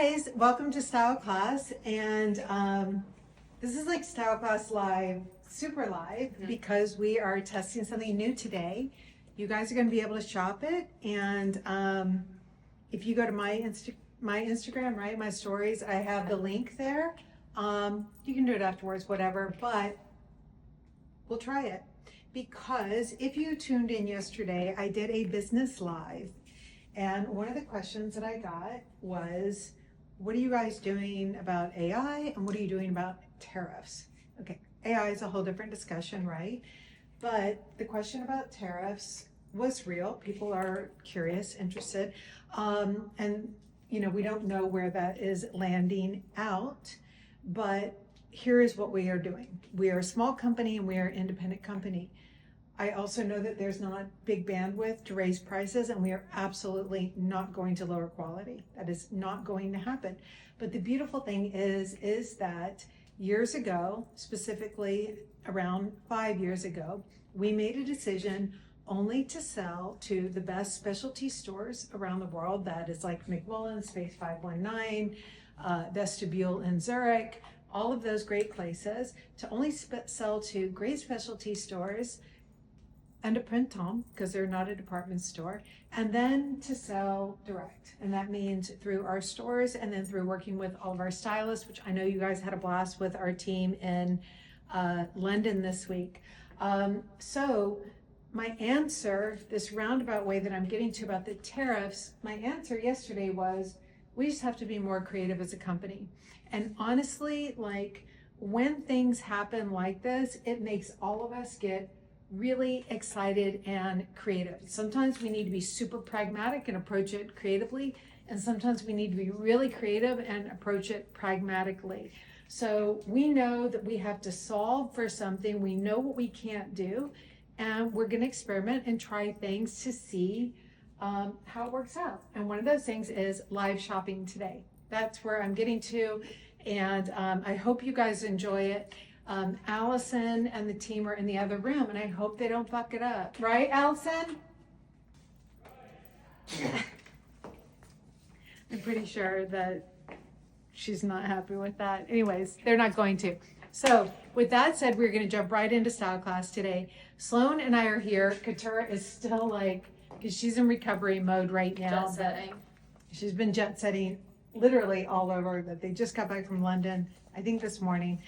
guys, welcome to Style Class, and this is like Style Class Live, super live, because we are testing something new today. You guys are going to be able to shop it, and if you go to my Instagram, right, my stories, I have the link there. You can do it afterwards, whatever, but we'll try it. Because if you tuned in yesterday, I did a business live. And one of the questions that I got was, what are you guys doing about AI and what are you doing about tariffs? Okay, AI is a whole different discussion, right? But the question about tariffs was real. People are curious, interested. And, you know, we don't know where that is landing out, but here is what we are doing. We are a small company and we are an independent company. I also know that there's not big bandwidth to raise prices, and we are absolutely not going to lower quality. That is not going to happen. But the beautiful thing is that years ago, specifically around 5 years ago, we made a decision only to sell to the best specialty stores around the world. That is like McMullen, Space 519, Vestibule in Zurich, all of those great places, to only sell to great specialty stores and a Printemps, because they're not a department store, and then to sell direct. And that means through our stores and then through working with all of our stylists, which I know you guys had a blast with our team in London this week. So my answer, this roundabout way that I'm getting to about the tariffs, my answer yesterday was, we just have to be more creative as a company. And honestly, like when things happen like this, it makes all of us get really excited and creative. Sometimes we need to be super pragmatic and approach it creatively, and sometimes we need to be really creative and approach it pragmatically. So we know that we have to solve for something, we know what we can't do, and we're going to experiment and try things to see how it works out. And one of those things is live shopping today. That's where I'm getting to, and I hope you guys enjoy it. Allison and the team are in the other room, and I hope they don't fuck it up. Right, Allison? I'm pretty sure that she's not happy with that. Anyways, they're not going to. So with that said, we're going to jump right into Style Class today. Sloan and I are here. Katura is still like, because she's in recovery mode right now. Jet setting. She's been jet setting literally all over, that they just got back from London, I think this morning.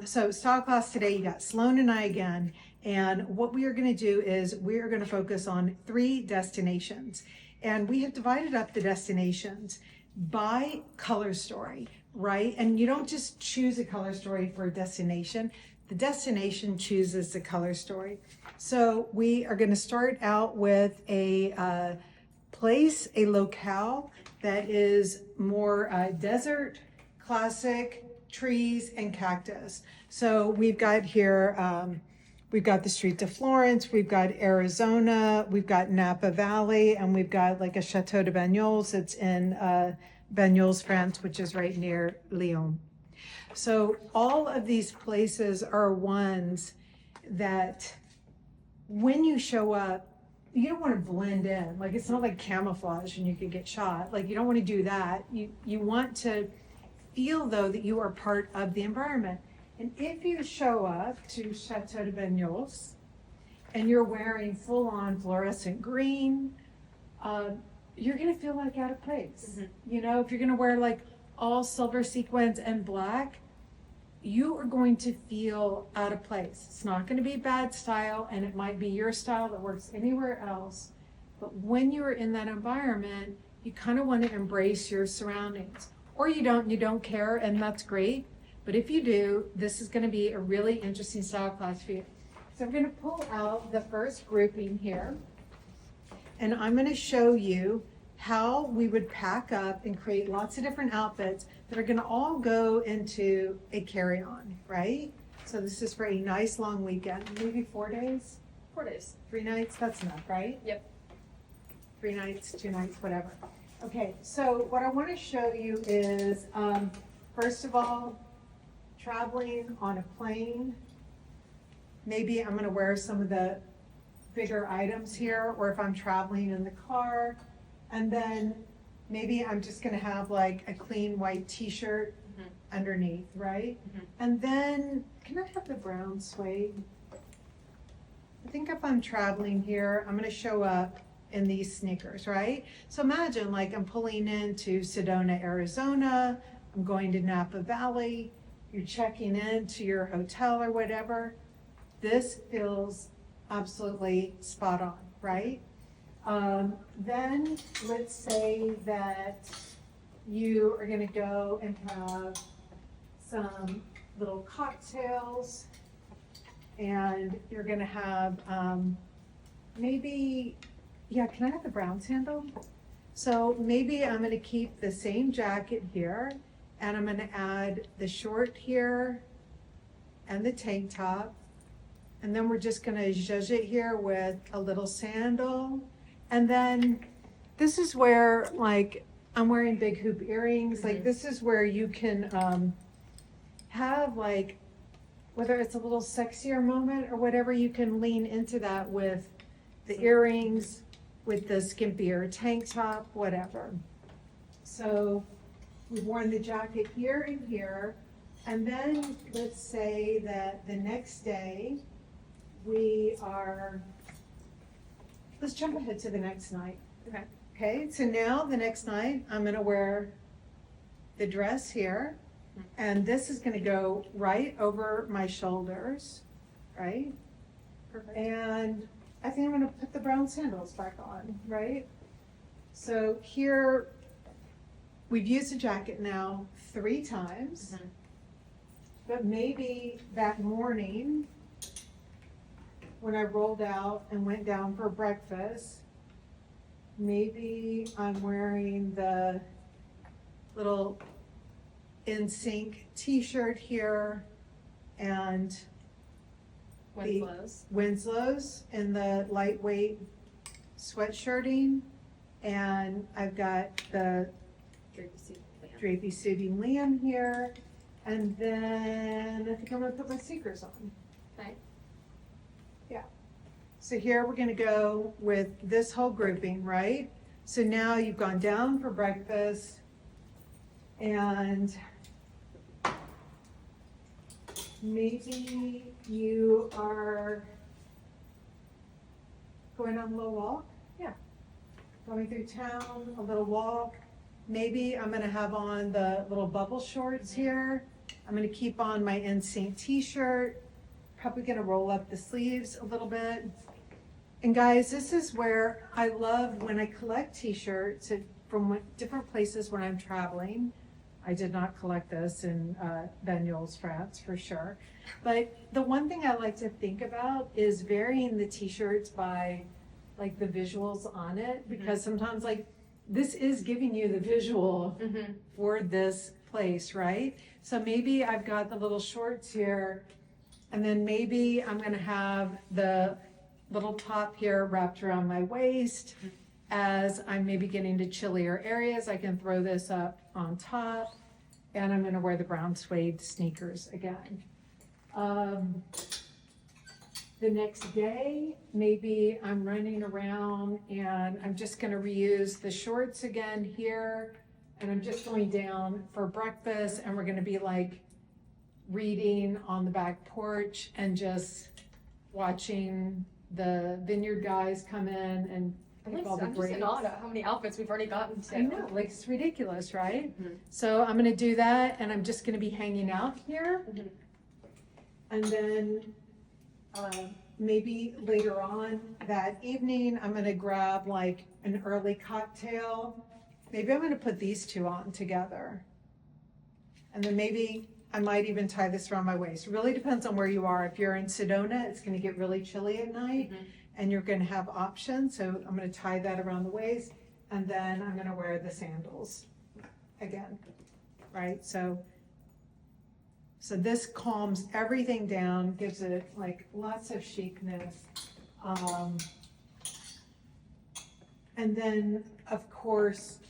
So Style Class today, you got Sloan and I again, and what we are going to do is we are going to focus on 3 destinations, and we have divided up the destinations by color story, right? And you don't just choose a color story for a destination, the destination chooses the color story. So we are going to start out with a place, a locale that is more desert, classic, trees and cactus. So we've got here, we've got the Street de Florence, we've got Arizona, we've got Napa Valley, and we've got like a Chateau de Bagnols. It's in Bagnols, France, which is right near Lyon. So all of these places are ones that when you show up, you don't want to blend in. Like it's not like camouflage and you could get shot. Like you don't want to do that. You want to feel though that you are part of the environment. And if you show up to Chateau de Bagnols and you're wearing full on fluorescent green, you're going to feel like out of place. Mm-hmm. You know, if you're going to wear like all silver sequins and black, you are going to feel out of place. It's not going to be bad style, and it might be your style that works anywhere else. But when you are in that environment, you kind of want to embrace your surroundings. Or you don't care, and that's great. But if you do, this is going to be a really interesting style class for you. So I'm going to pull out the first grouping here, and I'm going to show you how we would pack up and create lots of different outfits that are going to all go into a carry-on, right? So this is for a nice long weekend, maybe 4 days? 4 days. 3 nights, that's enough, right? Yep. 3 nights, 2 nights, whatever. Okay, so what I want to show you is, first of all, traveling on a plane. Maybe I'm going to wear some of the bigger items here, or if I'm traveling in the car. And then maybe I'm just gonna have like a clean white t-shirt underneath, right? And then, can I have the brown suede? I think if I'm traveling here, I'm gonna show up in these sneakers, right? So imagine like I'm pulling into Sedona, Arizona, I'm going to Napa Valley, you're checking into your hotel or whatever. This feels absolutely spot on, right? Then let's say that you are gonna go and have some little cocktails, and you're gonna have maybe, yeah, can I have the brown sandal? So maybe I'm gonna keep the same jacket here, and I'm gonna add the short here and the tank top, and then we're just gonna zhuzh it here with a little sandal. And then this is where, like, I'm wearing big hoop earrings, like this is where you can have like, whether it's a little sexier moment or whatever, you can lean into that with the earrings, with the skimpier tank top, whatever. So we've worn the jacket here and here, and then let's say that the next day let's jump ahead to the next night. Okay. Okay, so now the next night, I'm gonna wear the dress here, and this is gonna go right over my shoulders, right? Perfect. And I think I'm gonna put the brown sandals back on, right? So here, we've used the jacket now 3 times, but maybe that morning, when I rolled out and went down for breakfast, maybe I'm wearing the little NSYNC t-shirt here and Winslow's in the lightweight sweatshirting, and I've got the drapey suiting Liam here, and then I think I'm gonna put my sneakers on. Okay. Yeah. So here we're gonna go with this whole grouping, right? So now you've gone down for breakfast, and maybe you are going on a little walk. Yeah. Going through town, a little walk. Maybe I'm gonna have on the little bubble shorts here. I'm gonna keep on my NSYNC t-shirt. Probably gonna roll up the sleeves a little bit. And guys, this is where I love when I collect t-shirts from different places when I'm traveling. I did not collect this in Banyuls, France, for sure. But the one thing I like to think about is varying the t-shirts by like the visuals on it, because sometimes like this is giving you the visual for this place, right? So maybe I've got the little shorts here, and then maybe I'm gonna have the little top here wrapped around my waist. As I'm maybe getting to chillier areas, I can throw this up on top, and I'm gonna wear the brown suede sneakers again. The next day, maybe I'm running around and I'm just gonna reuse the shorts again here, and I'm just going down for breakfast, and we're gonna be like reading on the back porch and just watching the vineyard guys come in and pick all the I'm just grapes. in awe at how many outfits we've already gotten to. I know, like it's ridiculous, right? So I'm gonna do that, and I'm just gonna be hanging out here. And then maybe later on that evening, I'm gonna grab like an early cocktail. Maybe I'm gonna put these two on together. And then maybe I might even tie this around my waist. It really depends on where you are. If you're in Sedona, it's gonna get really chilly at night, and you're gonna have options. So I'm gonna tie that around the waist, and then I'm gonna wear the sandals again, right? So this calms everything down, gives it like lots of chicness. And then, of course,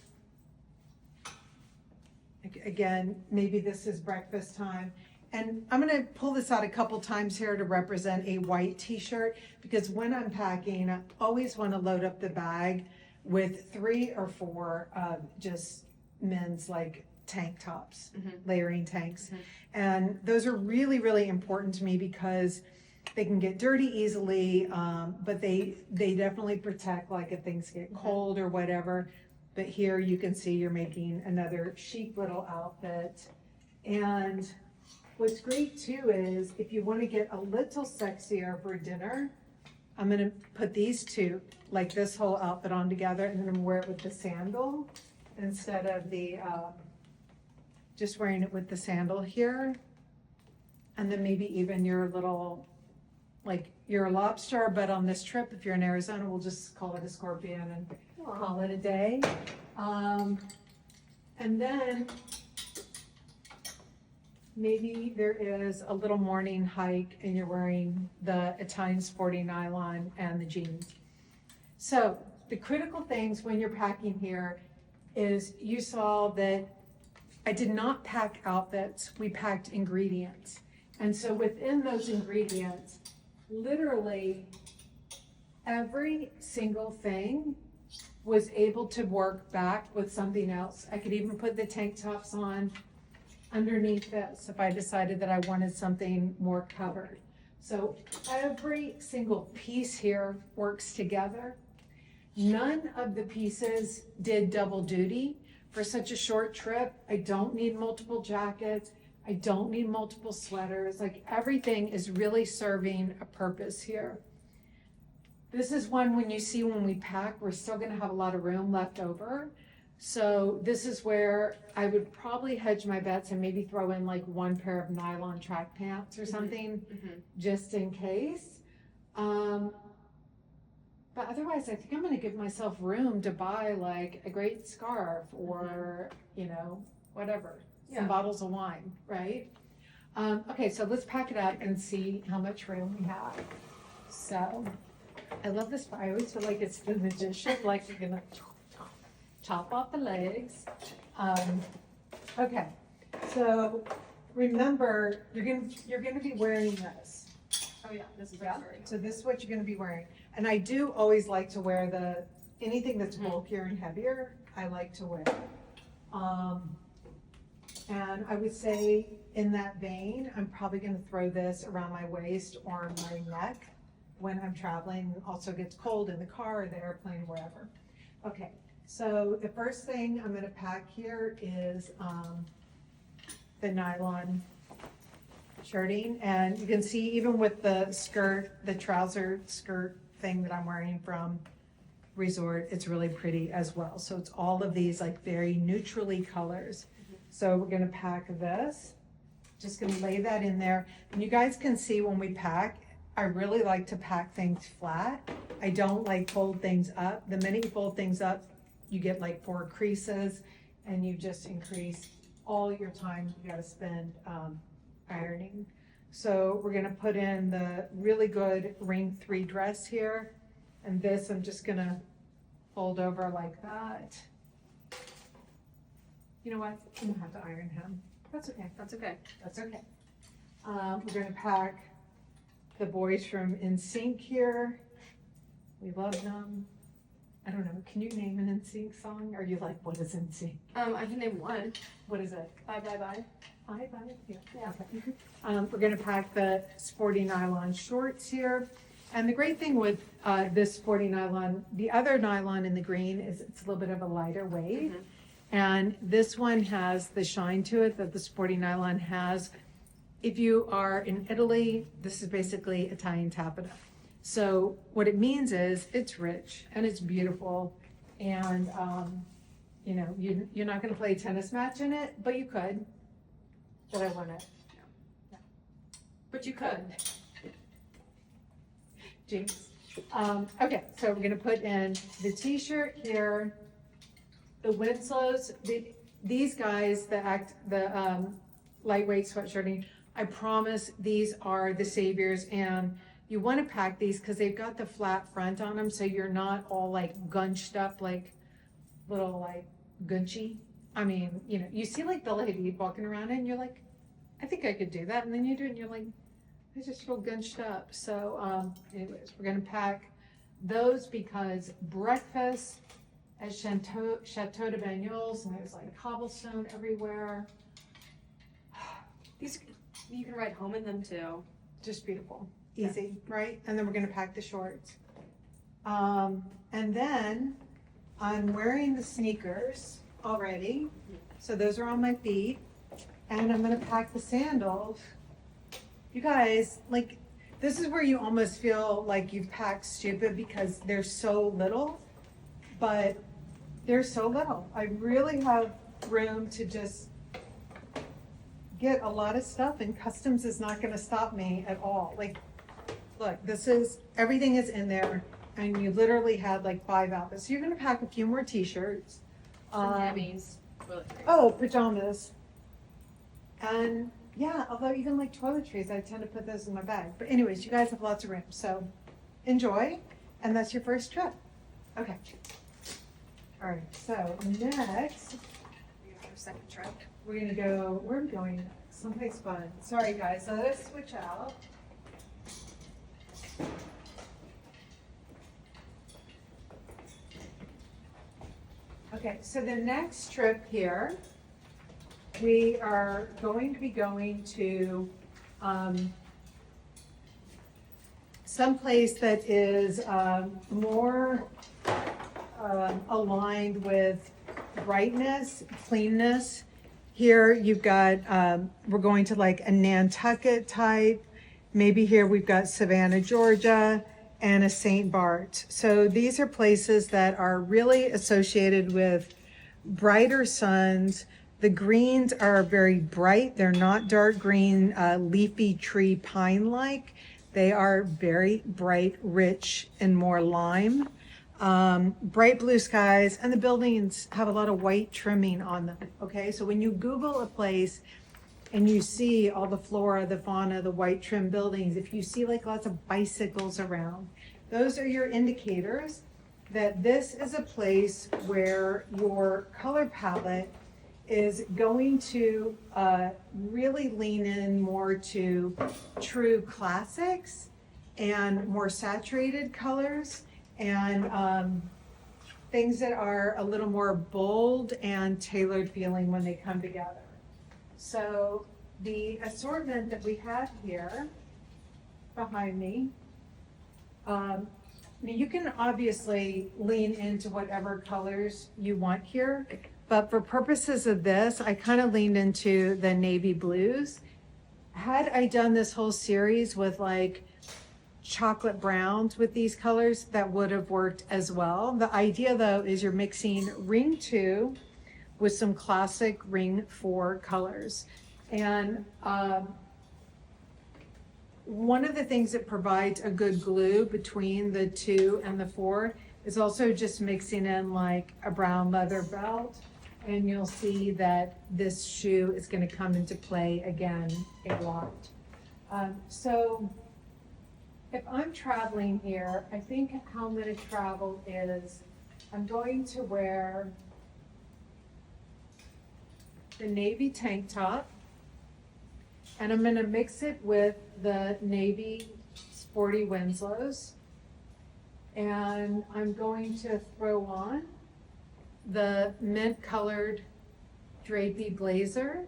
again, maybe this is breakfast time. And I'm gonna pull this out a couple times here to represent a white t-shirt, because when I'm packing, I always wanna load up the bag with 3 or 4 just men's like tank tops, Mhm. layering tanks. Mhm. And those are really, really important to me because they can get dirty easily, but they definitely protect like if things get cold or whatever. But here you can see you're making another chic little outfit. And what's great too is if you want to get a little sexier for dinner, I'm gonna put these two, like this whole outfit on together, and then I'm gonna wear it with the sandal instead of the, just wearing it with the sandal here. And then maybe even your little, like, you're a lobster, but on this trip, if you're in Arizona, we'll just call it a scorpion and call it a day. And then maybe there is a little morning hike and you're wearing the Italian sporty nylon and the jeans. So the critical things when you're packing here is you saw that I did not pack outfits, we packed ingredients. And so within those ingredients, literally every single thing was able to work back with something else. I could even put the tank tops on underneath this if I decided that I wanted something more covered. So every single piece here works together. None of the pieces did double duty. For such a short trip, I don't need multiple jackets. I don't need multiple sweaters. Like everything is really serving a purpose here. This is one when you see when we pack, we're still gonna have a lot of room left over. So this is where I would probably hedge my bets and maybe throw in like 1 pair of nylon track pants or something, just in case. But otherwise, I think I'm gonna give myself room to buy like a great scarf or, you know, whatever, some Yeah. bottles of wine, right? Okay, so let's pack it up and see how much room we have. So, I love this, I always feel like it's the magician, like you're gonna chop off the legs. Okay, so remember, you're gonna be wearing this. Oh yeah, this is Yeah, very. so this is what you're gonna be wearing. And I do always like to wear anything that's bulkier and heavier, I like to wear. And I would say in that vein, I'm probably gonna throw this around my waist or my neck when I'm traveling. It also gets cold in the car or the airplane, wherever. Okay, so the first thing I'm gonna pack here is the nylon shirting. And you can see even with the skirt, the trouser skirt thing that I'm wearing from Resort, it's really pretty as well. So it's all of these like very neutrally colors. So we're gonna pack this, just gonna lay that in there. And you guys can see when we pack, I really like to pack things flat. I don't like fold things up. The minute you fold things up, you get like 4 creases and you just increase all your time you gotta spend ironing. So we're gonna put in the really good ring 3 dress here. And this, I'm just gonna fold over like that. You know what? I'm gonna have to iron him. That's okay. That's okay. That's okay. We're gonna pack the boys from NSYNC here. We love them. I don't know, can you name an NSYNC song? Are you like, what is NSYNC? I can name one. What is it? Bye bye bye. Bye, bye. Yeah. Okay. We're gonna pack the sporty nylon shorts here. And the great thing with this sporty nylon, the other nylon in the green is it's a little bit of a lighter weight. And this one has the shine to it that the sporty nylon has. If you are in Italy, this is basically Italian taffeta. So what it means is it's rich and it's beautiful. And, you know, you're not gonna play a tennis match in it, but you could. But I want it. But you could. Jinx. Okay, so we're gonna put in the t-shirt here, the Winslows, these guys, the lightweight sweatshirting, I promise these are the saviors, and you wanna pack these because they've got the flat front on them, so you're not all like gunched up like little like gunchy. I mean, you know, you see like the lady walking around and you're like, I think I could do that, and then you do it and you're like, I just feel gunched up. So anyways, we're gonna pack those because breakfast at Chateau de Banyuls, and there's like cobblestone everywhere. These, you can ride home in them too. Just beautiful, easy, right? And then we're gonna pack the shorts. And then I'm wearing the sneakers already, so those are on my feet. And I'm gonna pack the sandals. You guys, like, this is where you almost feel like you've packed stupid because they're so little, but they're so little. I really have room to just get a lot of stuff, and customs is not gonna stop me at all. Like, look, everything is in there, and you literally had like 5 outfits. So you're gonna pack a few more t-shirts. Some heavies. Really great. Oh, pajamas. And yeah, although even like toiletries, I tend to put those in my bag. But anyways, you guys have lots of room, so enjoy. And that's your first trip. Okay. All right, so next, Our second trip. we're gonna go, where are we going next? Someplace fun. Sorry guys, so let's switch out. Okay, so the next trip here, we are going to be going to someplace that is more aligned with brightness, cleanness. Here you've got, we're going to like a Nantucket type. Maybe here we've got Savannah, Georgia, and a St. Bart. So these are places that are really associated with brighter suns. The greens are very bright. They're not dark green, leafy tree pine-like. They are very bright, rich, and more lime. Bright blue skies, and the buildings have a lot of white trimming on them, okay? So when you Google a place and you see all the flora, the fauna, the white trim buildings, if you see like lots of bicycles around, those are your indicators that this is a place where your color palette is going to really lean in more to true classics and more saturated colors and things that are a little more bold and tailored feeling when they come together. So the assortment that we have here behind me, I mean, you can obviously lean into whatever colors you want here, but for purposes of this, I kind of leaned into the navy blues. Had I done this whole series with like chocolate browns with these colors, that would have worked as well. The idea though is you're mixing ring 2 with some classic ring 4 colors. And one of the things that provides a good glue between the 2 and the 4 is also just mixing in like a brown leather belt. And you'll see that this shoe is going to come into play again a lot. So if I'm traveling here, I think how I'm going to travel is I'm going to wear the navy tank top, and I'm going to mix it with the navy sporty Winslows, and I'm going to throw on the mint colored drapey blazer,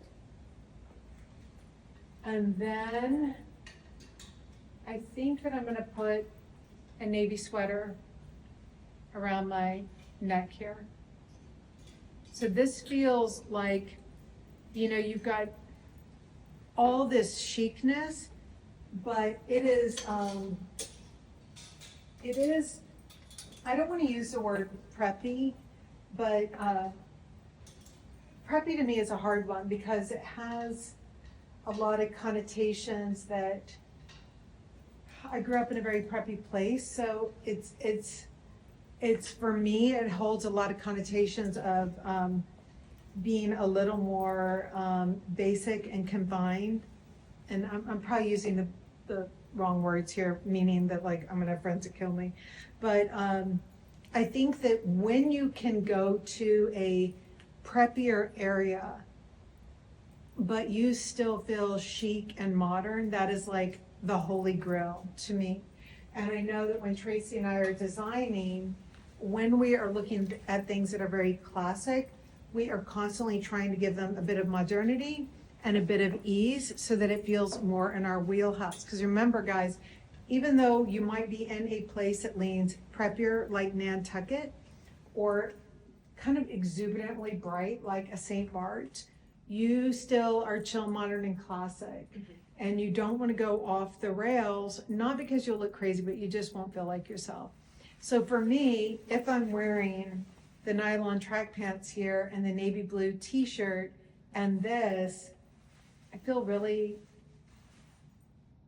and then I think that I'm going to put a navy sweater around my neck here. So this feels like, you know, you've got all this chicness, but it is, I don't want to use the word preppy, but preppy to me is a hard one because it has a lot of connotations that I grew up in a very preppy place, so it's for me, it holds a lot of connotations of being a little more basic and confined. And I'm probably using the wrong words here, meaning that like I'm gonna have friends that kill me. But I think that when you can go to a preppier area, but you still feel chic and modern, that is like the holy grail to me. And I know that when Tracy and I are designing, when we are looking at things that are very classic, we are constantly trying to give them a bit of modernity and a bit of ease so that it feels more in our wheelhouse. Because remember, guys, even though you might be in a place that leans preppier like Nantucket or kind of exuberantly bright like a St. Bart, you still are chill, modern, and classic. And you don't want to go off the rails, not because you'll look crazy, but you just won't feel like yourself. So for me, if I'm wearing the nylon track pants here and the navy blue t-shirt and this, I feel really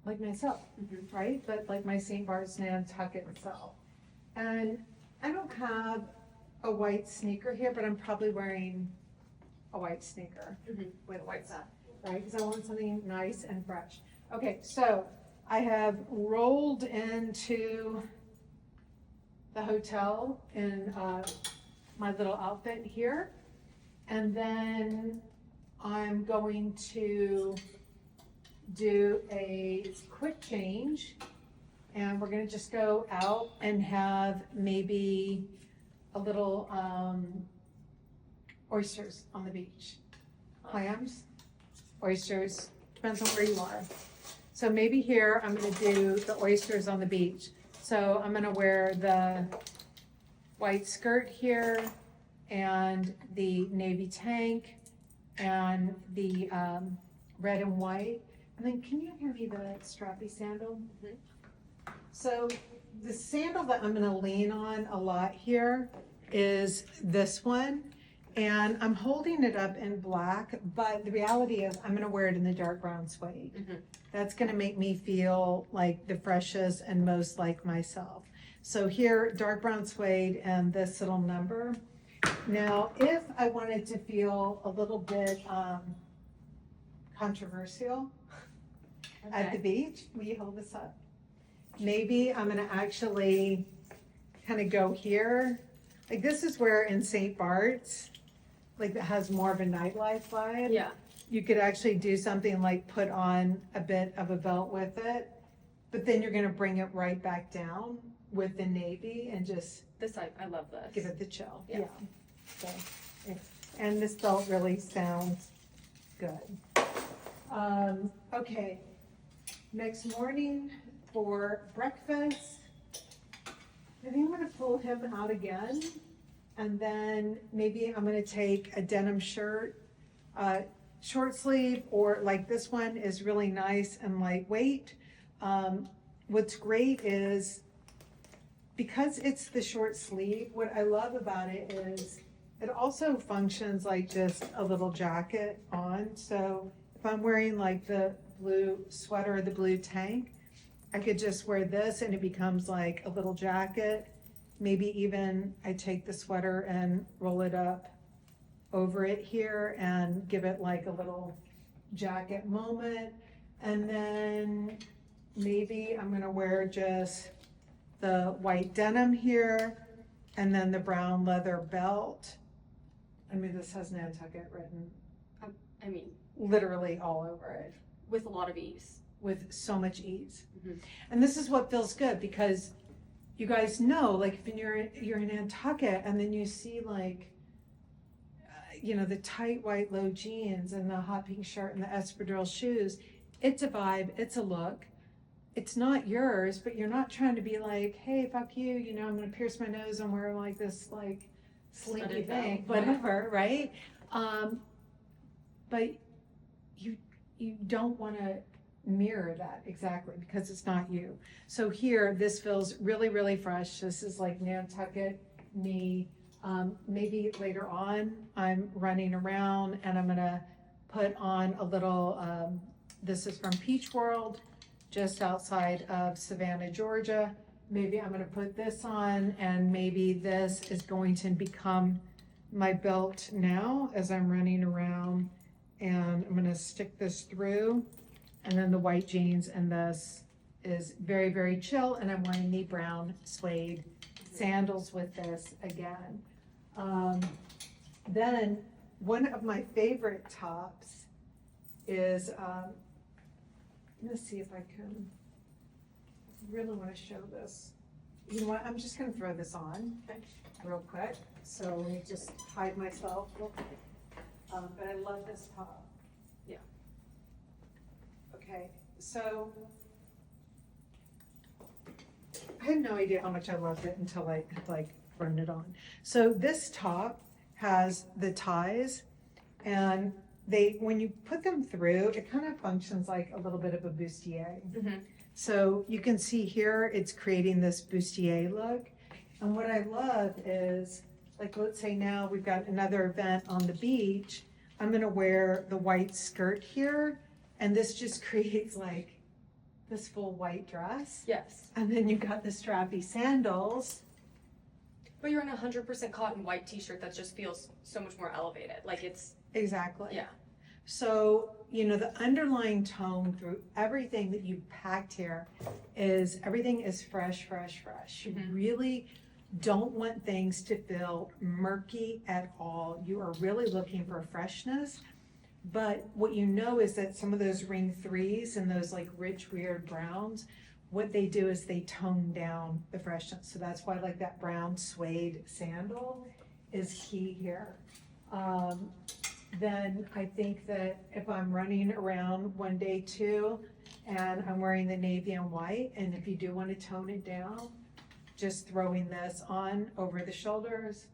like myself, right? But like my St. Bart's Nantucket self. And I don't have a white sneaker here, but I'm probably wearing a white sneaker with a white sock, right? Because I want something nice and fresh. Okay, so I have rolled into the hotel in my little outfit here. And then I'm going to do a quick change. And we're gonna just go out and have maybe a little oysters on the beach. Clams, oysters, depends on where you are. So maybe here, I'm gonna do the oysters on the beach. So I'm gonna wear the white skirt here and the navy tank and the red and white. And then can you hand me the strappy sandal? So the sandal that I'm gonna lean on a lot here is this one. And I'm holding it up in black, but the reality is I'm gonna wear it in the dark brown suede. That's gonna make me feel like the freshest and most like myself. So here, dark brown suede and this little number. Now, if I wanted to feel a little bit controversial at the beach, will you hold this up? Maybe I'm gonna actually kind of go here. Like this is where in St. Bart's, like that has more of a nightlife vibe. Yeah. You could actually do something like put on a bit of a belt with it, but then you're gonna bring it right back down with the navy and just This I love this. give it the chill. Yeah. So, and this belt really sounds good. Okay, next morning for breakfast, I think I'm gonna pull him out again. And then maybe I'm gonna take a denim shirt, short sleeve, or like this one is really nice and lightweight. What's great is, because it's the short sleeve, what I love about it is it also functions like just a little jacket on. So if I'm wearing like the blue sweater or the blue tank, I could just wear this and it becomes like a little jacket. Maybe even I take the sweater and roll it up over it here and give it like a little jacket moment. And then maybe I'm gonna wear just the white denim here and then the brown leather belt. I mean, this has Nantucket written I mean, literally all over it with a lot of ease. with so much ease. And this is what feels good because you guys know, like if you're in Nantucket and then you see like, you know, the tight white low jeans and the hot pink shirt and the espadrille shoes, it's a vibe, it's a look. It's not yours, but you're not trying to be like, hey, fuck you, you know, I'm gonna pierce my nose and wear like this like slinky Studded thing, belt. whatever, right? But you don't wanna mirror that exactly because it's not you. So here, this feels really, really fresh. This is like Nantucket me. Maybe later on, I'm running around and I'm gonna put on a little, this is from Peach World, just outside of Savannah, Georgia. Maybe I'm gonna put this on and maybe this is going to become my belt now as I'm running around, and I'm gonna stick this through. And then the white jeans, and this is very, very chill, and I'm wearing the brown suede sandals with this again. Then one of my favorite tops is, let's see if I can, really wanna show this you know what, I'm just gonna throw this on real quick, so let me just hide myself real quick. But I love this top. Yeah. Okay, so I had no idea how much I loved it until I like burned it on. So this top has the ties, and when you put them through, it kind of functions like a little bit of a bustier. Mm-hmm. So you can see here, it's creating this bustier look. And what I love is, like, let's say now we've got another event on the beach. I'm gonna wear the white skirt here, and this just creates like this full white dress. Yes. And then you've got the strappy sandals. But you're in a 100% cotton white t-shirt that just feels so much more elevated. Like it's, Exactly. yeah. So, you know, the underlying tone through everything that you packed here is everything is fresh, fresh, fresh. You Mhm. really don't want things to feel murky at all. You are really looking for freshness. But what you know is that some of those ring threes and those like rich, weird browns, what they do is they tone down the freshness. So that's why like that brown suede sandal is key here. Then I think that if I'm running around one day too, and I'm wearing the navy and white, and if you do want to tone it down, just throwing this on over the shoulders,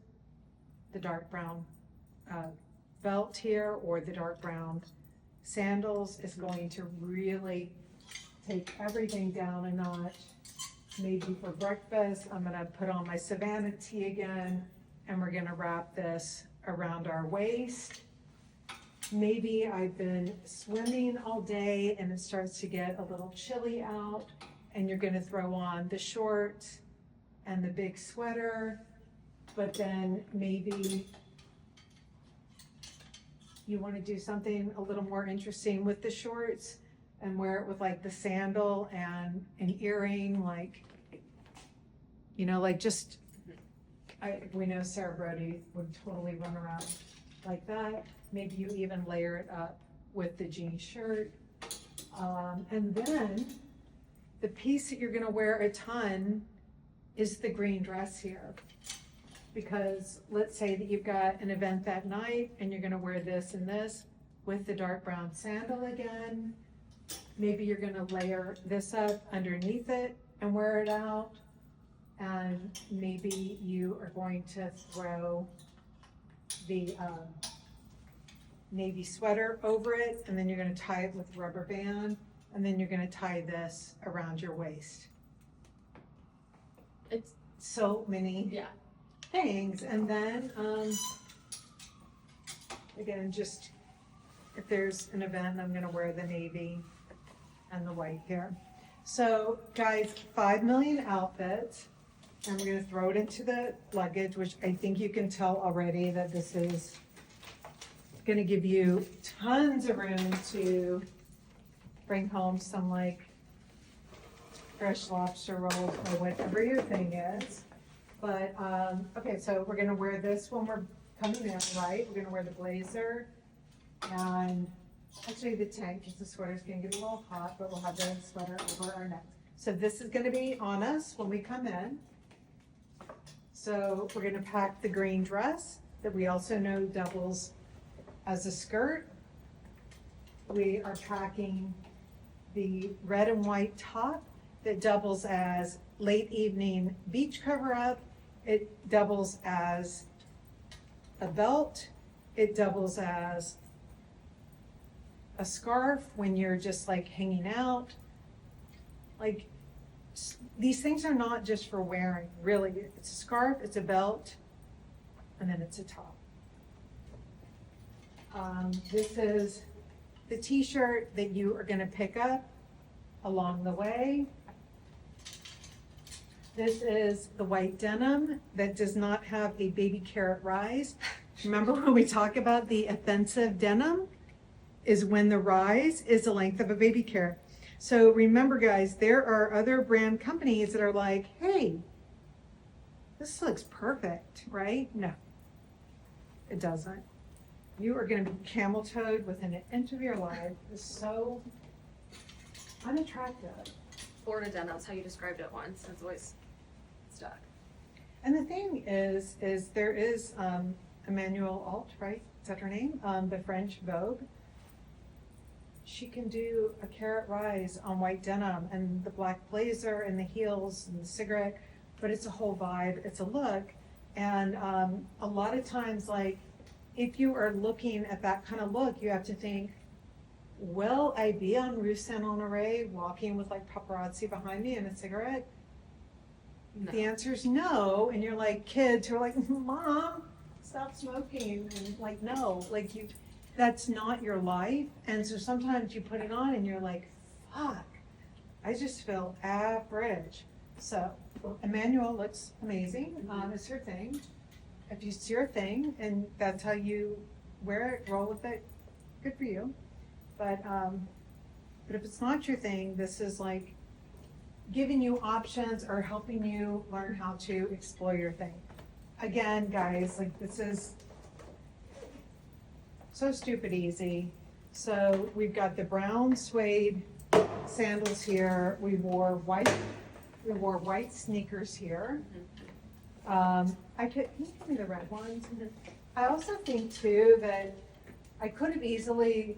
the dark brown belt here, or the dark brown sandals is going to really take everything down a notch. Maybe for breakfast, I'm gonna put on my Savannah tee again, and we're gonna wrap this around our waist. Maybe I've been swimming all day and it starts to get a little chilly out, and you're gonna throw on the shorts and the big sweater, but then maybe you wanna do something a little more interesting with the shorts and wear it with like the sandal and an earring, like, you know, like just, we know Sarah Brody would totally run around like that. Maybe you even layer it up with the jean shirt. And then the piece that you're gonna wear a ton is the green dress here. Because let's say that you've got an event that night and you're gonna wear this and this with the dark brown sandal again. Maybe you're gonna layer this up underneath it and wear it out. And maybe you are going to throw the navy sweater over it, and then you're gonna tie it with a rubber band, and then you're gonna tie this around your waist. It's, So many yeah. things. And then, again, just if there's an event, I'm gonna wear the navy and the white here. So guys, 5 million outfits, and we're gonna throw it into the luggage, which I think you can tell already that this is gonna give you tons of room to bring home some like fresh lobster rolls or whatever your thing is. But, okay, so we're gonna wear this when we're coming in, right? We're gonna wear the blazer and actually the tank, because the sweater's gonna get a little hot, but we'll have the sweater over our neck. So this is gonna be on us when we come in. So we're gonna pack the green dress that we also know doubles as a skirt. We are packing the red and white top that doubles as late evening beach cover up. It doubles as a belt. It doubles as a scarf when you're just like hanging out. Like these things are not just for wearing, really. It's a scarf, it's a belt, and then it's a top. This is the t-shirt that you are gonna pick up along the way. This is the white denim that does not have a baby carrot rise. Remember when we talk about the offensive denim? Is when the rise is the length of a baby carrot. So remember guys, there are other brand companies that are like, hey, this looks perfect, right? No, it doesn't. You are gonna be camel-toed within an inch of your life. It's so unattractive. Florida denim, that's how you described it once. It's stuck. And the thing is there is Emmanuelle Alt, right? Is that her name? The French Vogue. She can do a carrot rise on white denim and the black blazer and the heels and the cigarette, but it's a whole vibe. It's a look. And a lot of times, like, if you are looking at that kind of look, you have to think, will I be on Rue Saint Honore walking with like paparazzi behind me and a cigarette? No. The answer is no. And you're like kids who are like, Mom, stop smoking. And like, no, like that's not your life. And so sometimes you put it on and you're like, fuck, I just feel average. So Emmanuelle looks amazing. It's her thing. If it's your thing and that's how you wear it, roll with it, good for you. But if it's not your thing, this is like giving you options or helping you learn how to explore your thing. Again, guys, like this is so stupid easy. So we've got the brown suede sandals here. We wore white sneakers here. Can you give me the red ones? I also think too that I could have easily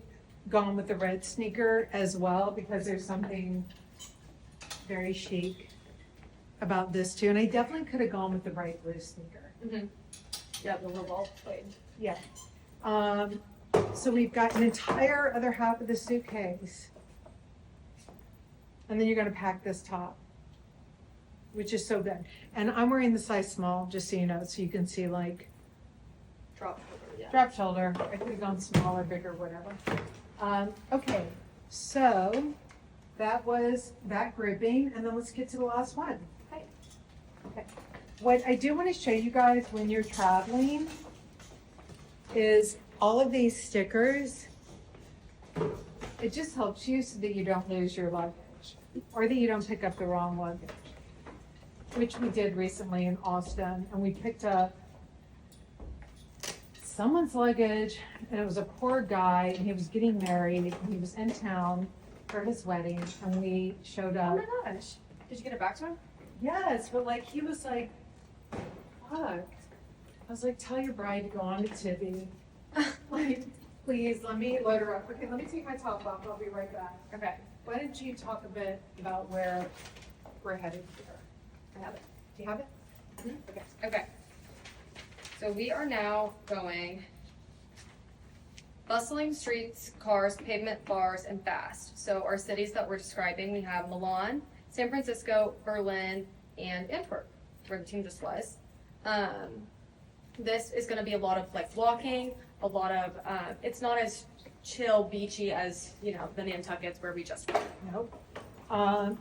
gone with the red sneaker as well because there's something very chic about this too. And I definitely could have gone with the bright blue sneaker. Mm-hmm. Yeah, the revolve blade. Yeah. So we've got an entire other half of the suitcase. And then you're gonna pack this top, which is so good. And I'm wearing the size small, just so you know, so you can see like Drop shoulder, yeah. drop shoulder. I could have gone smaller, bigger, whatever. Okay, so that was that grouping, and then let's get to the last one. Okay. What I do want to show you guys when you're traveling is all of these stickers. It just helps you so that you don't lose your luggage or that you don't pick up the wrong luggage, which we did recently in Austin, and we picked up someone's luggage, and it was a poor guy, and he was getting married, and he was in town for his wedding, and we showed Oh up. my gosh. Did you get it back to him? Yes, but like, he was like, fuck. I was like, tell your bride to go on to Tibby. Like, please, let me load her up. Okay, let me take my top off, I'll be right back. Okay. Why don't you talk a bit about where we're headed here? I have it. Do you have it? Okay. Okay. So we are now going bustling streets, cars, pavement, bars, and fast. So our cities that we're describing, we have Milan, San Francisco, Berlin, and Antwerp, where the team just was. This is going to be a lot of like walking, a lot of, it's not as chill, beachy as, you know, the Nantuckets where we just went. Nope.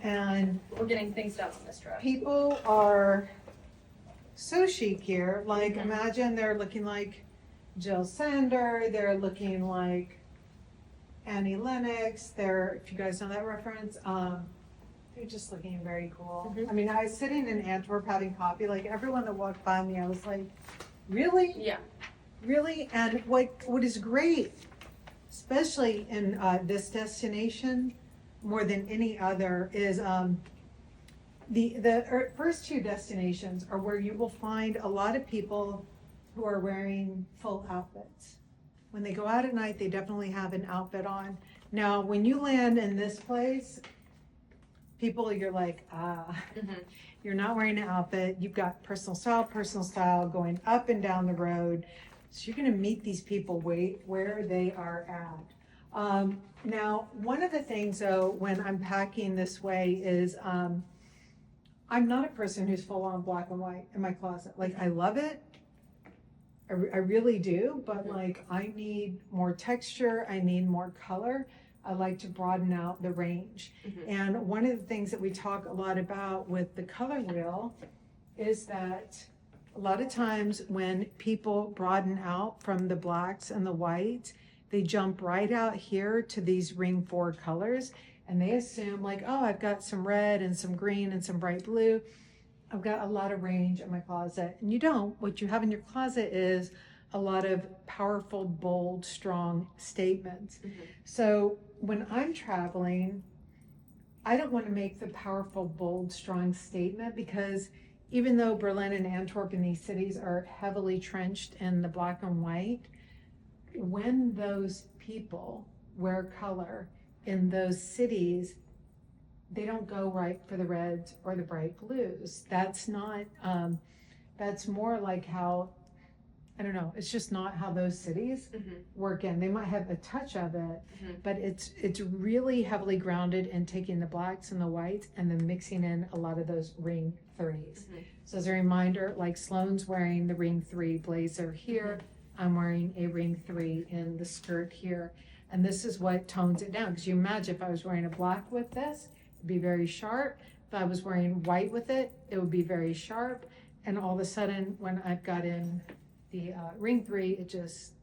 And We're getting things done on this trip. people are so chic here. Like, Mhm. imagine they're looking like Jill Sander. They're looking like Annie Lennox. They're, if you guys know that reference, they're just looking very cool. Mhm. I mean, I was sitting in Antwerp having coffee. Like, everyone that walked by me, I was like, really? Yeah. Really? And what is great, especially in this destination, more than any other, is the first two destinations are where you will find a lot of people who are wearing full outfits. When they go out at night, they definitely have an outfit on. Now, when you land in this place, people, you're like, Mm-hmm. you're not wearing an outfit. You've got personal style going up and down the road. So you're going to meet these people where they are at. Now, one of the things though, when I'm packing this way is, I'm not a person who's full on black and white in my closet. Like, I love it. I really do, but like, I need more texture. I need more color. I like to broaden out the range. Mhm. And one of the things that we talk a lot about with the color wheel is that a lot of times when people broaden out from the blacks and the whites, they jump right out here to these ring 4 colors, and they assume like, oh, I've got some red and some green and some bright blue. I've got a lot of range in my closet. And you don't. What you have in your closet is a lot of powerful, bold, strong statements. Mhm. So when I'm traveling, I don't want to make the powerful, bold, strong statement because even though Berlin and Antwerp and these cities are heavily trenched in the black and white, when those people wear color in those cities, they don't go right for the reds or the bright blues. That's not, that's more like how, I don't know, it's just not how those cities work in. They might have a touch of it, but it's really heavily grounded in taking the blacks and the whites and then mixing in a lot of those ring threes. So as a reminder, like Sloane's wearing the ring 3 blazer here, I'm wearing a ring 3 in the skirt here. And this is what tones it down. Because you imagine if I was wearing a black with this, it'd be very sharp. If I was wearing white with it, it would be very sharp. And all of a sudden, when I've got in the ring 3, it just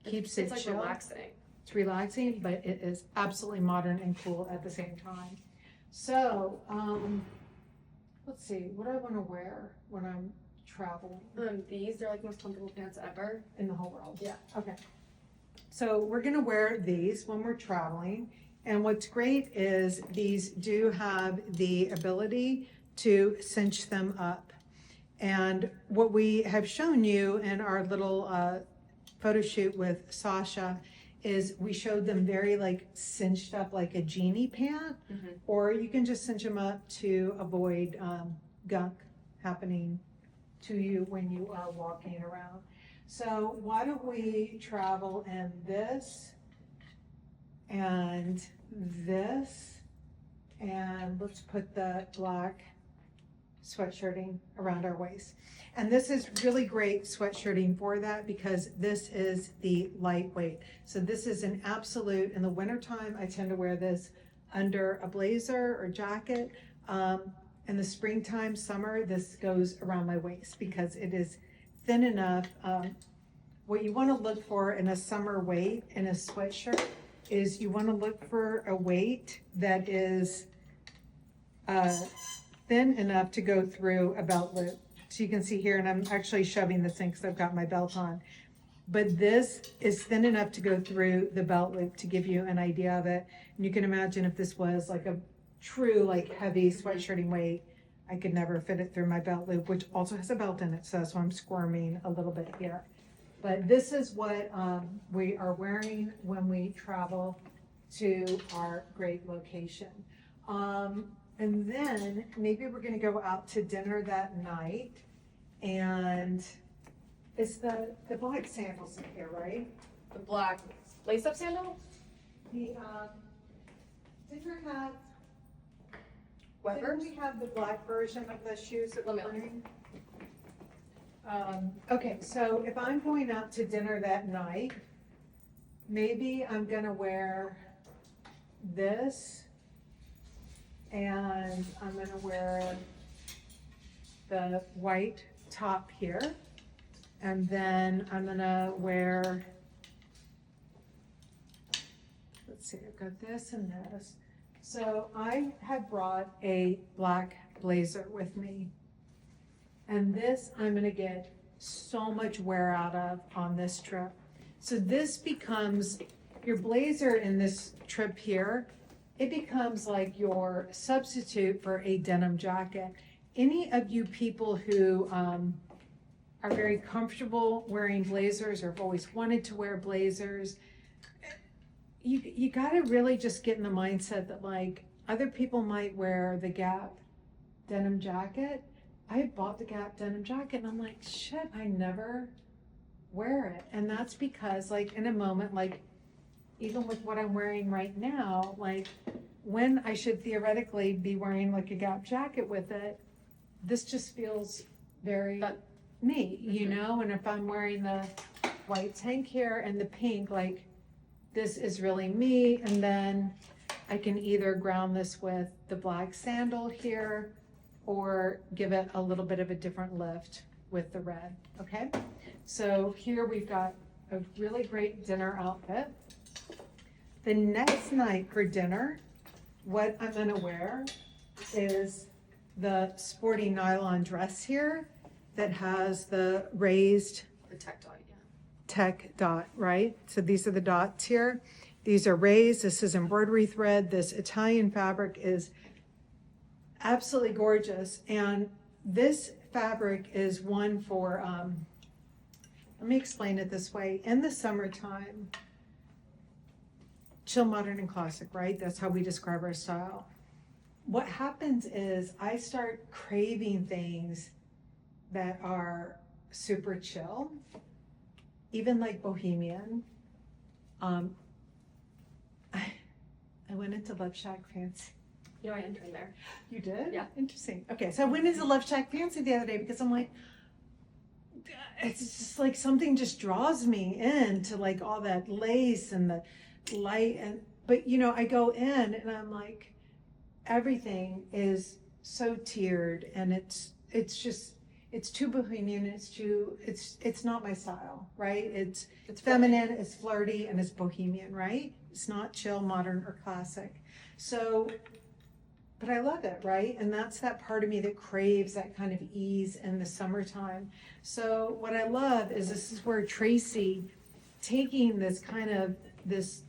keeps it It's like chill. relaxing. It's relaxing, but it is absolutely modern and cool at the same time. So, let's see, what do I want to wear when I'm traveling These are like the most comfortable pants ever. in the whole world? Yeah. Okay. So we're gonna wear these when we're traveling. And what's great is these do have the ability to cinch them up. And what we have shown you in our little photo shoot with Sasha is we showed them very like cinched up like a genie pant, or you can just cinch them up to avoid gunk happening to you when you are walking around. So why don't we travel in this and this, and let's put the black sweatshirting around our waist. And this is really great sweatshirting for that because this is the lightweight. So this is an absolute, in the wintertime, I tend to wear this under a blazer or jacket. In the springtime, summer, this goes around my waist because it is thin enough. What you want to look for in a summer weight in a sweatshirt is you want to look for a weight that is thin enough to go through a belt loop. So you can see here, and I'm actually shoving this in because I've got my belt on. But this is thin enough to go through the belt loop to give you an idea of it. And you can imagine if this was like a true like heavy sweatshirting weight, I could never fit it through my belt loop, which also has a belt in it. So that's why I'm squirming a little bit here. But this is what we are wearing when we travel to our great location. And then maybe we're gonna go out to dinner that night, and it's the black sandals in here, right? The black lace-up sandal? The dinner hat. Weber? Didn't we have the black version of the shoes that we're Let me look. wearing? Okay, so if I'm going out to dinner that night, maybe I'm gonna wear this, and I'm gonna wear the white top here, and then I'm gonna wear, let's see, I've got this and this. So I have brought a black blazer with me. And this I'm gonna get so much wear out of on this trip. So this becomes, your blazer in this trip here, it becomes like your substitute for a denim jacket. Any of you people who are very comfortable wearing blazers or have always wanted to wear blazers, you gotta really just get in the mindset that like other people might wear the Gap denim jacket. I bought the Gap denim jacket and I'm like, shit, I never wear it. And that's because like in a moment, like even with what I'm wearing right now, like when I should theoretically be wearing like a Gap jacket with it, this just feels very me, you know? And if I'm wearing the white tank here and the pink, like this is really me. And then I can either ground this with the black sandal here or give it a little bit of a different lift with the red, okay? So here we've got a really great dinner outfit. The next night for dinner, what I'm gonna wear is the sporty nylon dress here that has the raised The tech dot, yeah. tech dot, right? So these are the dots here. These are raised. This is embroidery thread. This Italian fabric is absolutely gorgeous. And this fabric is one for, let me explain it this way. In the summertime, chill, modern, and classic, right? That's how we describe our style. What happens is I start craving things that are super chill, even like bohemian. I went into Love Shack Fancy. You know, I interned there. You did? Yeah. Interesting. Okay, so I went into Love Shack Fancy the other day because I'm like, it's just like something just draws me into like all that lace and the light but you know, I go in and I'm like, everything is so tiered and it's just, it's too bohemian, it's not my style, right? It's feminine, it's flirty, and it's bohemian, right? It's not chill, modern, or classic. So, but I love it, right? And that's that part of me that craves that kind of ease in the summertime. So what I love is this is where Tracy, taking this kind of, this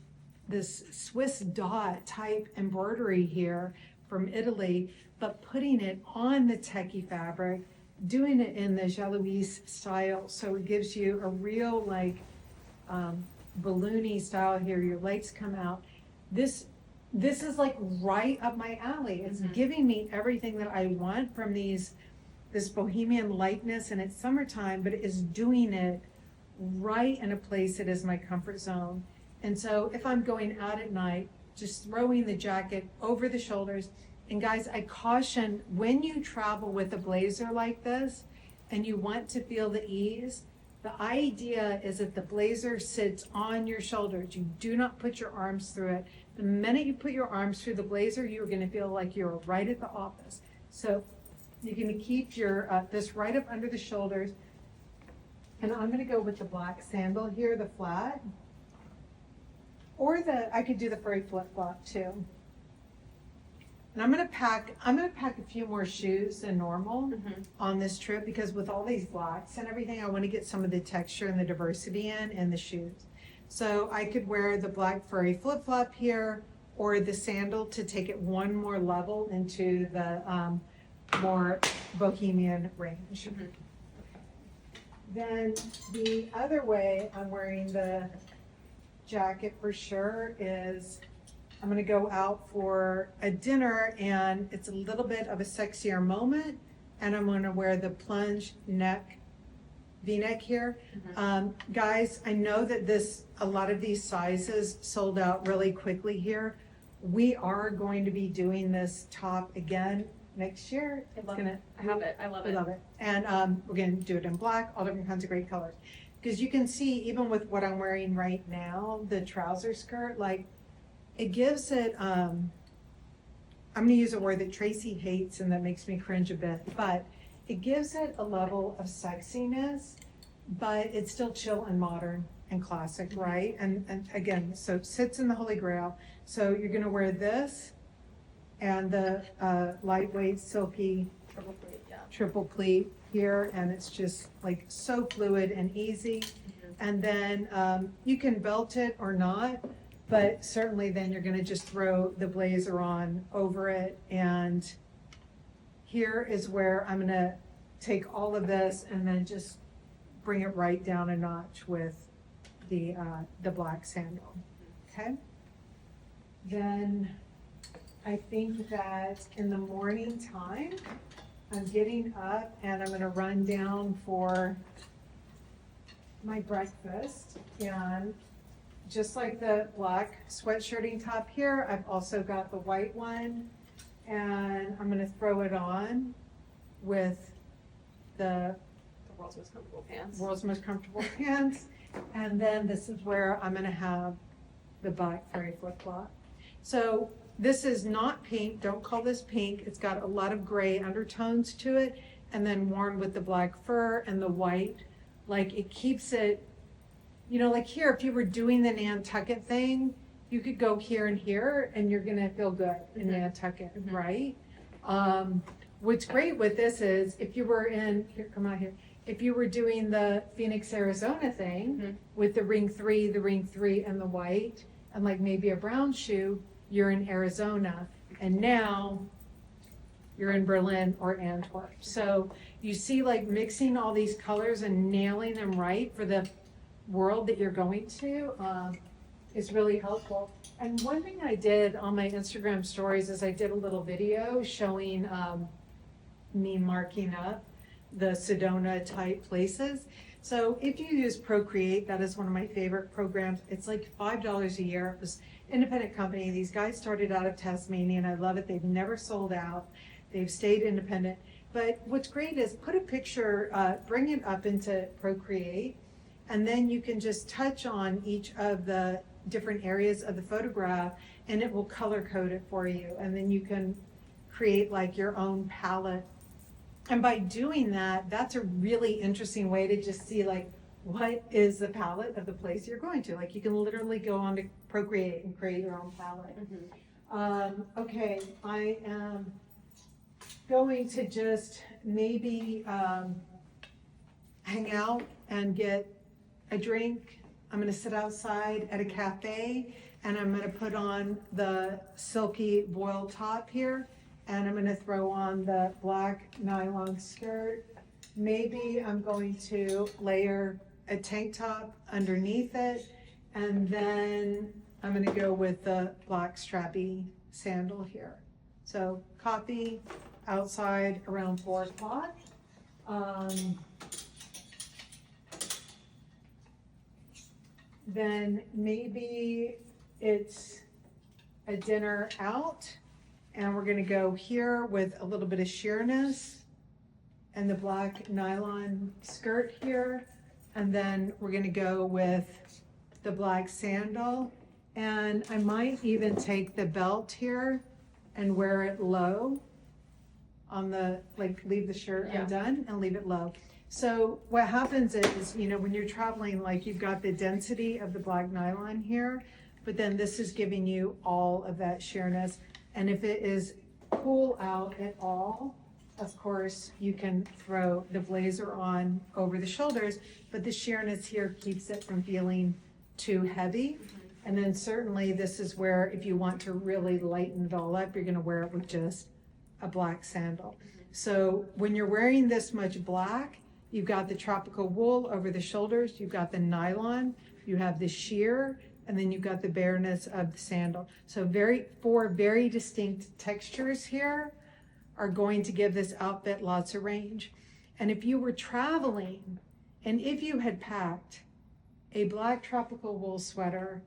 Swiss dot type embroidery here from Italy, but putting it on the techie fabric, doing it in the Jalouse style, so it gives you a real like balloony style here. Your legs come out. This is like right up my alley. It's giving me everything that I want from this bohemian lightness, and it's summertime, but it is doing it right in a place that is my comfort zone. And so if I'm going out at night, just throwing the jacket over the shoulders. And guys, I caution, when you travel with a blazer like this and you want to feel the ease, the idea is that the blazer sits on your shoulders. You do not put your arms through it. The minute you put your arms through the blazer, you're going to feel like you're right at the office. So you're going to keep your this right up under the shoulders. And I'm going to go with the black sandal here, the flat. Or I could do the furry flip-flop too. And I'm gonna pack a few more shoes than normal on this trip, because with all these blacks and everything, I want to get some of the texture and the diversity in the shoes. So I could wear the black furry flip-flop here, or the sandal to take it one more level into the more bohemian range. Then the other way I'm wearing the jacket for sure is I'm gonna go out for a dinner, and it's a little bit of a sexier moment, and I'm gonna wear the plunge neck V-neck here. Guys, I know that a lot of these sizes sold out really quickly here. We are going to be doing this top again next year. I love it. I love it. I love it. And we're gonna do it in black, all different kinds of great colors. Because you can see, even with what I'm wearing right now, the trouser skirt, like, it gives it, I'm gonna use a word that Tracy hates and that makes me cringe a bit, but it gives it a level of sexiness, but it's still chill and modern and classic, right? And again, so it sits in the Holy Grail. So you're gonna wear this and the lightweight, silky triple pleat here, and it's just like so fluid and easy. And then you can belt it or not, but certainly then you're gonna just throw the blazer on over it. And here is where I'm gonna take all of this and then just bring it right down a notch with the black sandal, okay? Then I think that in the morning time, I'm getting up and I'm gonna run down for my breakfast. And just like the black sweatshirting top here, I've also got the white one, and I'm gonna throw it on with the world's most comfortable pants. World's most comfortable pants. And then this is where I'm gonna have the black fairy flip-flop. So this is not pink, don't call this pink. It's got a lot of gray undertones to it, and then worn with the black fur and the white. Like, it keeps it, you know, like here, if you were doing the Nantucket thing, you could go here and here and you're gonna feel good in Nantucket, right? What's great with this is if you were in, here, come out here. If you were doing the Phoenix, Arizona thing with the ring 3, and the white, and like maybe a brown shoe, you're in Arizona. And now you're in Berlin or Antwerp. So you see like mixing all these colors and nailing them right for the world that you're going to is really helpful. And one thing I did on my Instagram stories is I did a little video showing me marking up the Sedona type places. So if you use Procreate, that is one of my favorite programs. It's like $5 a year. It was an independent company. These guys started out of Tasmania and I love it. They've never sold out. They've stayed independent. But what's great is put a picture, bring it up into Procreate, and then you can just touch on each of the different areas of the photograph and it will color code it for you. And then you can create like your own palette. And by doing that, that's a really interesting way to just see like, what is the palette of the place you're going to? Like you can literally go on to Procreate and create your own palette. Okay, I am going to just maybe hang out and get a drink. I'm gonna sit outside at a cafe and I'm gonna put on the silky voile top here and I'm gonna throw on the black nylon skirt. Maybe I'm going to layer a tank top underneath it and then I'm gonna go with the black strappy sandal here. So coffee outside around 4 o'clock. Then maybe it's a dinner out and we're gonna go here with a little bit of sheerness and the black nylon skirt here. And then we're gonna go with the black sandal. And I might even take the belt here and wear it low on the, like leave the shirt undone and leave it low. So what happens is, you know, when you're traveling, like you've got the density of the black nylon here, but then this is giving you all of that sheerness. And if it is cool out at all, of course, you can throw the blazer on over the shoulders, but the sheerness here keeps it from feeling too heavy. And then certainly this is where if you want to really lighten it all up, you're gonna wear it with just a black sandal. So when you're wearing this much black, you've got the tropical wool over the shoulders, you've got the nylon, you have the sheer, and then you've got the bareness of the sandal. So four very distinct textures here are going to give this outfit lots of range. And if you were traveling, and if you had packed a black tropical wool sweater,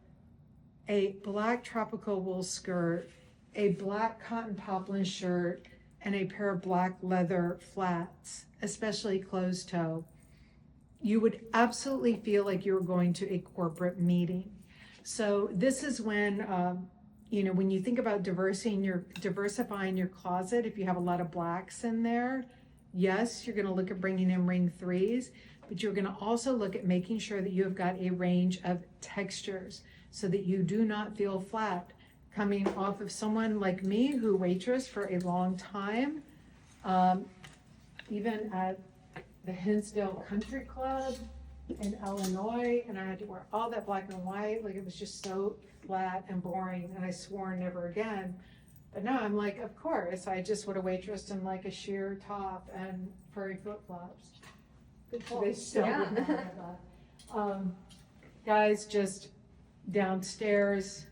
a black tropical wool skirt, a black cotton poplin shirt, and a pair of black leather flats, especially closed toe, you would absolutely feel like you were going to a corporate meeting. So this is when, you know, when you think about diversifying your closet, if you have a lot of blacks in there, yes, you're gonna look at bringing in ring 3s, but you're gonna also look at making sure that you have got a range of textures so that you do not feel flat. Coming off of someone like me who waitressed for a long time, even at the Hinsdale Country Club in Illinois, and I had to wear all that black and white, like it was just so flat and boring, and I swore never again. But now I'm like, of course, I just would have waitressed in like a sheer top and furry flip-flops. They still would not have that. Guys, just downstairs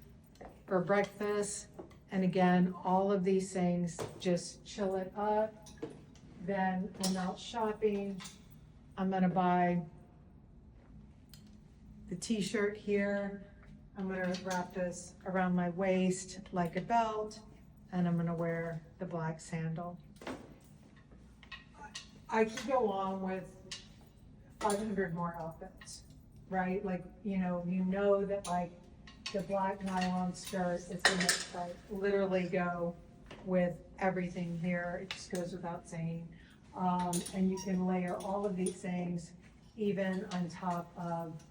for breakfast, and again, all of these things, just chill it up. Then I'm out shopping. I'm gonna buy the t-shirt here. I'm gonna wrap this around my waist like a belt, and I'm gonna wear the black sandal. I could go on with 500 more outfits, right? Like, you know that like the black nylon skirt is gonna like literally go with everything here. It just goes without saying. And you can layer all of these things even on top of,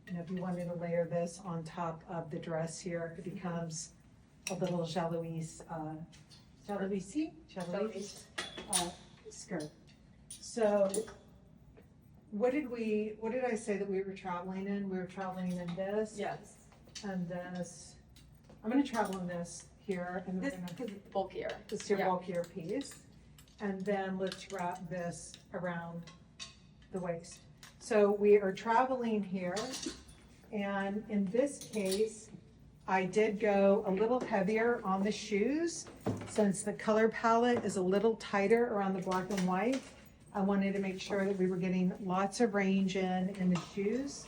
you know, if you wanted to layer this on top of the dress here, it becomes a little jalouse skirt. So what did I say that we were traveling in? We were traveling in this. Yes. And this. I'm gonna travel in this here, and we're This gonna, is bulkier. this is your Yeah. bulkier piece. And then let's wrap this around the waist. So we are traveling here, and in this case, I did go a little heavier on the shoes, since the color palette is a little tighter around the black and white. I wanted to make sure that we were getting lots of range in the shoes.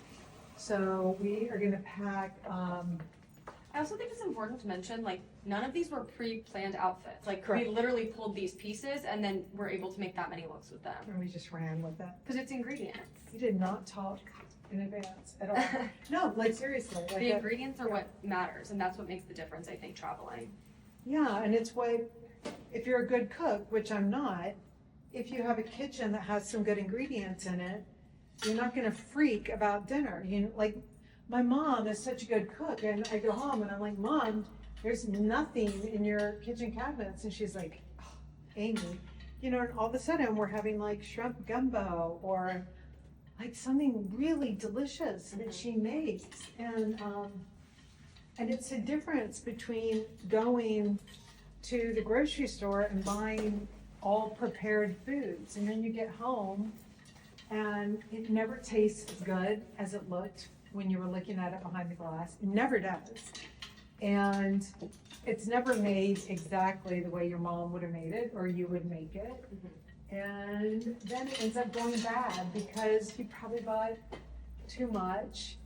So we are gonna pack, I also think it's important to mention, like, none of these were pre-planned outfits. Like, Correct. we literally pulled these pieces and then we're able to make that many looks with them. and we just ran with it. Because it's ingredients. You did not talk in advance at all. No, like seriously. Like The that- ingredients are what matters, and that's what makes the difference, I think, traveling. Yeah, and it's what, if you're a good cook, which I'm not, if you have a kitchen that has some good ingredients in it, you're not gonna freak about dinner. You like, my mom is such a good cook, and I go home and I'm like, Mom, there's nothing in your kitchen cabinets, and she's like, oh, Amy, you know, and all of a sudden we're having like shrimp gumbo or like something really delicious that she makes, and it's a difference between going to the grocery store and buying all prepared foods, and then you get home and it never tastes as good as it looked when you were looking at it behind the glass. It never does. And it's never made exactly the way your mom would have made it or you would make it. And then it ends up going bad because you probably bought too much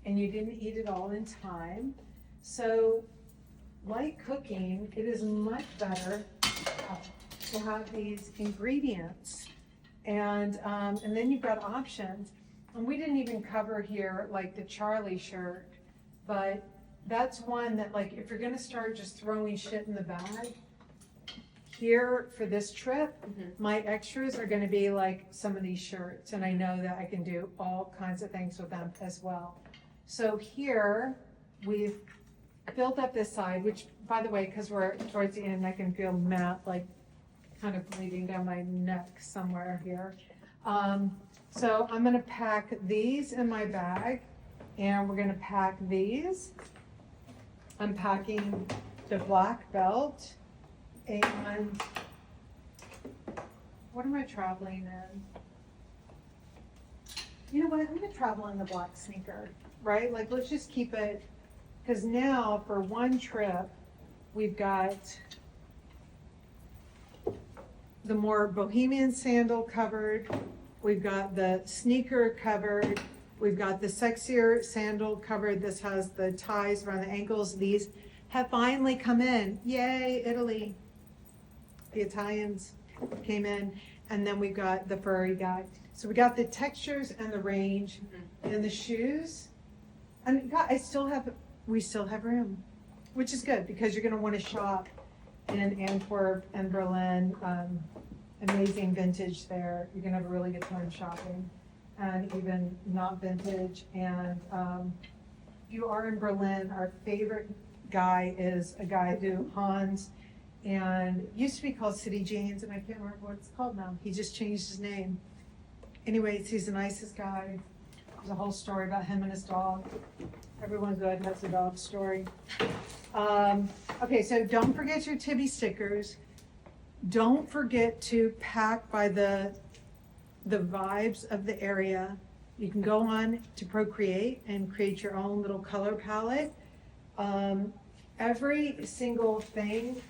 and you didn't eat it all in time. So, like cooking, it is much better to have these ingredients, and then you've got options. And we didn't even cover here like the Charlie shirt, but that's one that, like, if you're gonna start just throwing shit in the bag, here for this trip, my extras are gonna be like some of these shirts, and I know that I can do all kinds of things with them as well. So here, we've filled up this side, which, by the way, because we're towards the end, I can feel Matt like kind of bleeding down my neck somewhere here. So I'm gonna pack these in my bag, and we're gonna pack these. I'm packing the black belt, and what am I traveling in? You know what, I'm gonna travel in the black sneaker, right? Like, let's just keep it, because now for one trip, we've got the more bohemian sandal covered, we've got the sneaker covered, we've got the sexier sandal covered. This has the ties around the ankles. These have finally come in. Yay, Italy. The Italians came in. And then we've got the furry guy. So we got the textures and the range and the shoes. And God, we still have room, which is good because you're gonna wanna shop in Antwerp and Berlin. Amazing vintage there. You're gonna have a really good time shopping, and even not vintage. And if you are in Berlin, our favorite guy is a guy who Hans, and it used to be called City Jeans, and I can't remember what it's called now. He just changed his name. Anyways, he's the nicest guy. There's a whole story about him and his dog. Everyone good has a dog story. Okay, so don't forget your Tibby stickers. Don't forget to pack by the vibes of the area. You can go on to Procreate and create your own little color palette. Every single thing,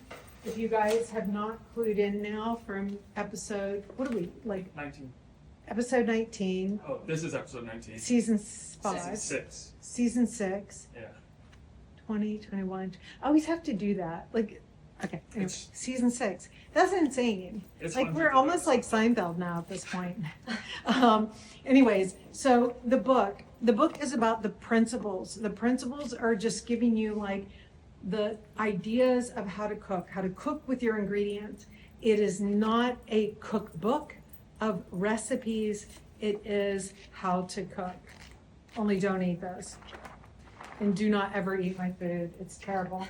if you guys have not clued in now from episode, what are we, like 19. episode 19, Oh, this is episode 19. season 5, Six. season 6, Yeah. 20, 21. I always have to do that. Like, okay, anyway, It's- season 6. That's insane. It's Like, fun we're to do almost that. like Seinfeld now at this point. Anyways, so the book is about the principles. The principles are just giving you like the ideas of how to cook with your ingredients. It is not a cookbook of recipes. It is how to cook. Only don't eat those. And do not ever eat my food. It's terrible.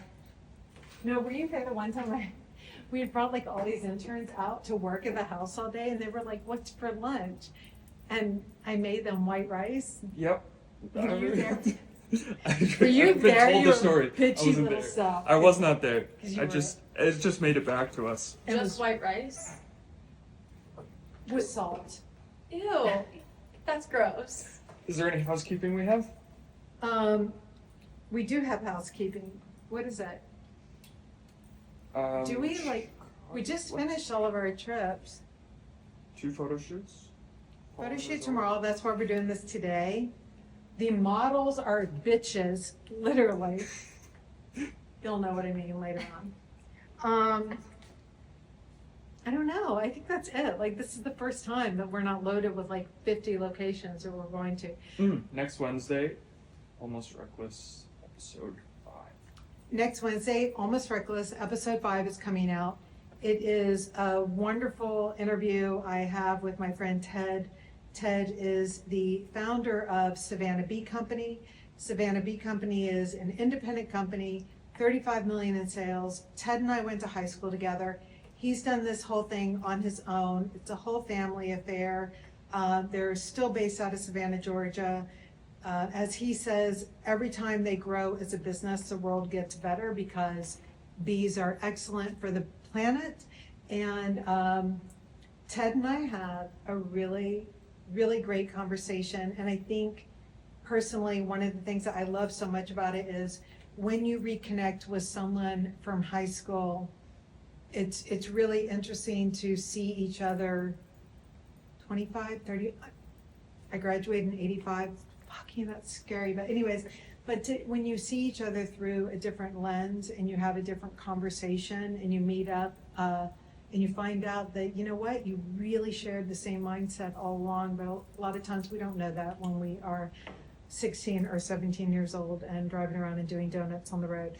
No, were you there the one time we had brought like all these interns out to work at the house all day, and they were like, "What's for lunch?" And I made them white rice. Yep. Were you there? Were you I've been there? told You the were story. bitchy I wasn't little there. self. I was not there. 'Cause you I were- just it just made it back to us. It Just was white rice? with salt. Ew, that's gross. Is there any housekeeping we have? We do have housekeeping. What is that? Do we we just what? finished all of our trips. 2 photo shoots? Photo shoot tomorrow, that's why we're doing this today. The models are bitches, literally. You'll know what I mean later on. I don't know, I think that's it. Like, this is the first time that we're not loaded with like 50 locations that we're going to. Next Wednesday, Almost Reckless, episode 5. Next Wednesday, Almost Reckless, episode 5 is coming out. It is a wonderful interview I have with my friend Ted. Ted is the founder of Savannah Bee Company. Savannah Bee Company is an independent company, 35 million in sales. Ted and I went to high school together. He's done this whole thing on his own. It's a whole family affair. They're still based out of Savannah, Georgia. As he says, every time they grow as a business, the world gets better because bees are excellent for the planet. And Ted and I had a really, really great conversation. And I think personally, one of the things that I love so much about it is when you reconnect with someone from high school, it's really interesting to see each other 25, 30. I graduated in 85. Fucking, that's scary. But anyways, when you see each other through a different lens and you have a different conversation and you meet up and you find out that, you know what, you really shared the same mindset all along. But a lot of times we don't know that when we are 16 or 17 years old and driving around and doing donuts on the road.